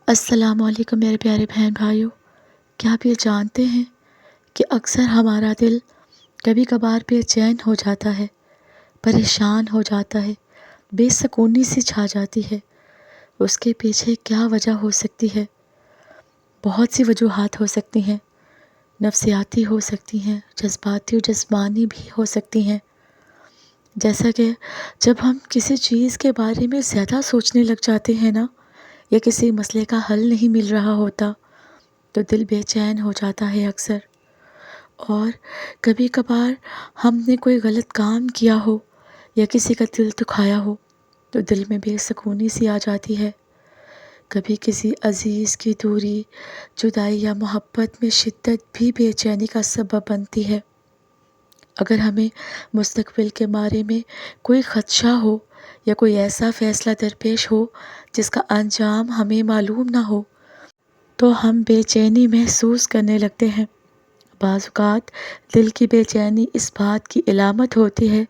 السلام علیکم میرے پیارے بہن بھائیوں، کیا آپ یہ جانتے ہیں کہ اکثر ہمارا دل کبھی کبھار بے چین ہو جاتا ہے، پریشان ہو جاتا ہے، بے سکونی سی چھا جاتی ہے۔ اس کے پیچھے کیا وجہ ہو سکتی ہے؟ بہت سی وجوہات ہو سکتی ہیں، نفسیاتی ہو سکتی ہیں، جذباتی اور جسمانی بھی ہو سکتی ہیں۔ جیسا کہ جب ہم کسی چیز کے بارے میں زیادہ سوچنے لگ جاتے ہیں نا، یا کسی مسئلے کا حل نہیں مل رہا ہوتا تو دل بے چین ہو جاتا ہے اکثر۔ اور کبھی کبھار ہم نے کوئی غلط کام کیا ہو یا کسی کا دل دکھایا ہو تو دل میں بے سکونی سی آ جاتی ہے۔ کبھی کسی عزیز کی دوری، جدائی یا محبت میں شدت بھی بے چینی کا سبب بنتی ہے۔ اگر ہمیں مستقبل کے بارے میں کوئی خدشہ ہو یا کوئی ایسا فیصلہ درپیش ہو جس کا انجام ہمیں معلوم نہ ہو تو ہم بے چینی محسوس کرنے لگتے ہیں۔ بعض اوقات دل کی بے چینی اس بات کی علامت ہوتی ہے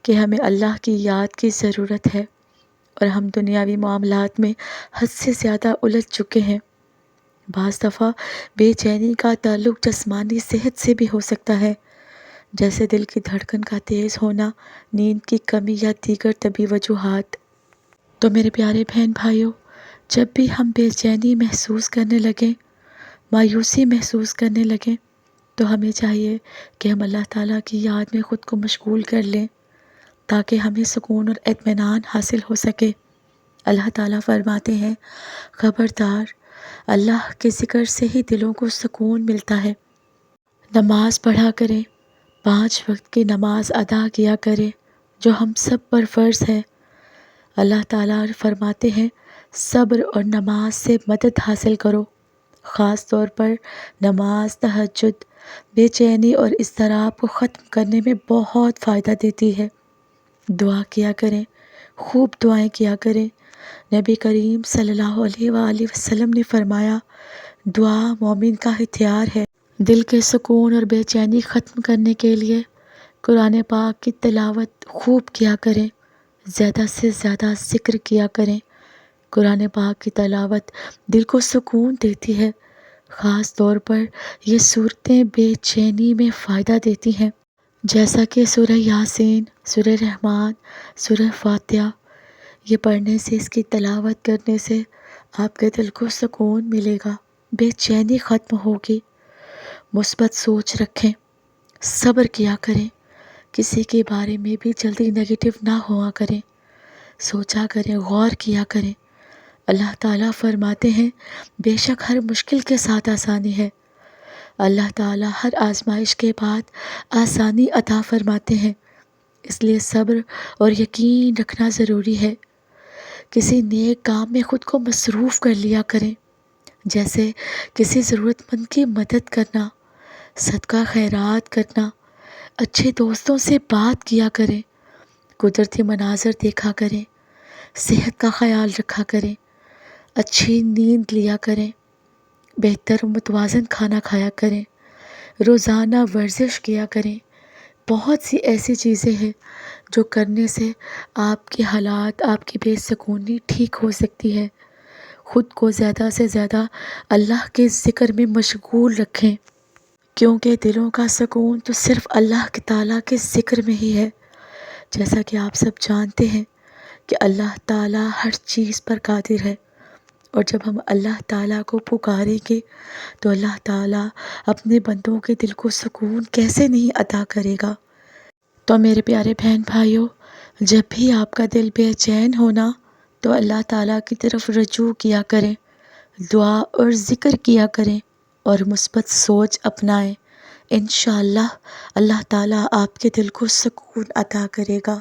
کہ ہمیں اللہ کی یاد کی ضرورت ہے اور ہم دنیاوی معاملات میں حد سے زیادہ الجھ چکے ہیں۔ بعض دفعہ بے چینی کا تعلق جسمانی صحت سے بھی ہو سکتا ہے، جیسے دل کی دھڑکن کا تیز ہونا، نیند کی کمی یا دیگر طبی وجوہات۔ تو میرے پیارے بہن بھائیوں، جب بھی ہم بے چینی محسوس کرنے لگیں، مایوسی محسوس کرنے لگیں تو ہمیں چاہیے کہ ہم اللہ تعالیٰ کی یاد میں خود کو مشغول کر لیں تاکہ ہمیں سکون اور اطمینان حاصل ہو سکے۔ اللہ تعالیٰ فرماتے ہیں، خبردار، اللہ کے ذکر سے ہی دلوں کو سکون ملتا ہے۔ نماز پڑھا کریں، 5 وقت کی نماز ادا کیا کریں جو ہم سب پر فرض ہے۔ اللہ تعالیٰ فرماتے ہیں، صبر اور نماز سے مدد حاصل کرو۔ خاص طور پر نماز تہجد بے چینی اور اضطراب کو ختم کرنے میں بہت فائدہ دیتی ہے۔ دعا کیا کریں، خوب دعائیں کیا کریں۔ نبی کریم صلی اللہ علیہ وآلہ وسلم نے فرمایا، دعا مومن کا ہتھیار ہے۔ دل کے سکون اور بے چینی ختم کرنے کے لیے قرآن پاک کی تلاوت خوب کیا کریں، زیادہ سے زیادہ ذکر کیا کریں۔ قرآن پاک کی تلاوت دل کو سکون دیتی ہے، خاص طور پر یہ صورتیں بے چینی میں فائدہ دیتی ہیں، جیسا کہ سورہ یاسین، سورہ رحمان، سورہ فاتحہ۔ یہ پڑھنے سے، اس کی تلاوت کرنے سے آپ کے دل کو سکون ملے گا، بے چینی ختم ہوگی۔ مثبت سوچ رکھیں، صبر کیا کریں، کسی کے بارے میں بھی جلدی نگیٹو نہ ہوا کریں، سوچا کریں، غور کیا کریں۔ اللہ تعالیٰ فرماتے ہیں، بے شک ہر مشکل کے ساتھ آسانی ہے۔ اللہ تعالیٰ ہر آزمائش کے بعد آسانی عطا فرماتے ہیں، اس لیے صبر اور یقین رکھنا ضروری ہے۔ کسی نیک کام میں خود کو مصروف کر لیا کریں، جیسے کسی ضرورت مند کی مدد کرنا، صدقہ خیرات کرنا، اچھے دوستوں سے بات کیا کریں، قدرتی مناظر دیکھا کریں، صحت کا خیال رکھا کریں، اچھی نیند لیا کریں، بہتر و متوازن کھانا کھایا کریں، روزانہ ورزش کیا کریں۔ بہت سی ایسی چیزیں ہیں جو کرنے سے آپ کے حالات، آپ کی بے سکونی ٹھیک ہو سکتی ہے۔ خود کو زیادہ سے زیادہ اللہ کے ذکر میں مشغول رکھیں، کیونکہ دلوں کا سکون تو صرف اللہ تعالیٰ کے ذکر میں ہی ہے۔ جیسا کہ آپ سب جانتے ہیں کہ اللہ تعالیٰ ہر چیز پر قادر ہے، اور جب ہم اللہ تعالیٰ کو پکاریں گے تو اللہ تعالیٰ اپنے بندوں کے دل کو سکون کیسے نہیں عطا کرے گا۔ تو میرے پیارے بہن بھائیوں، جب بھی آپ کا دل بے چین ہونا تو اللہ تعالیٰ کی طرف رجوع کیا کریں، دعا اور ذکر کیا کریں اور مثبت سوچ اپنائیں۔ انشاءاللہ اللہ تعالیٰ آپ کے دل کو سکون عطا کرے گا۔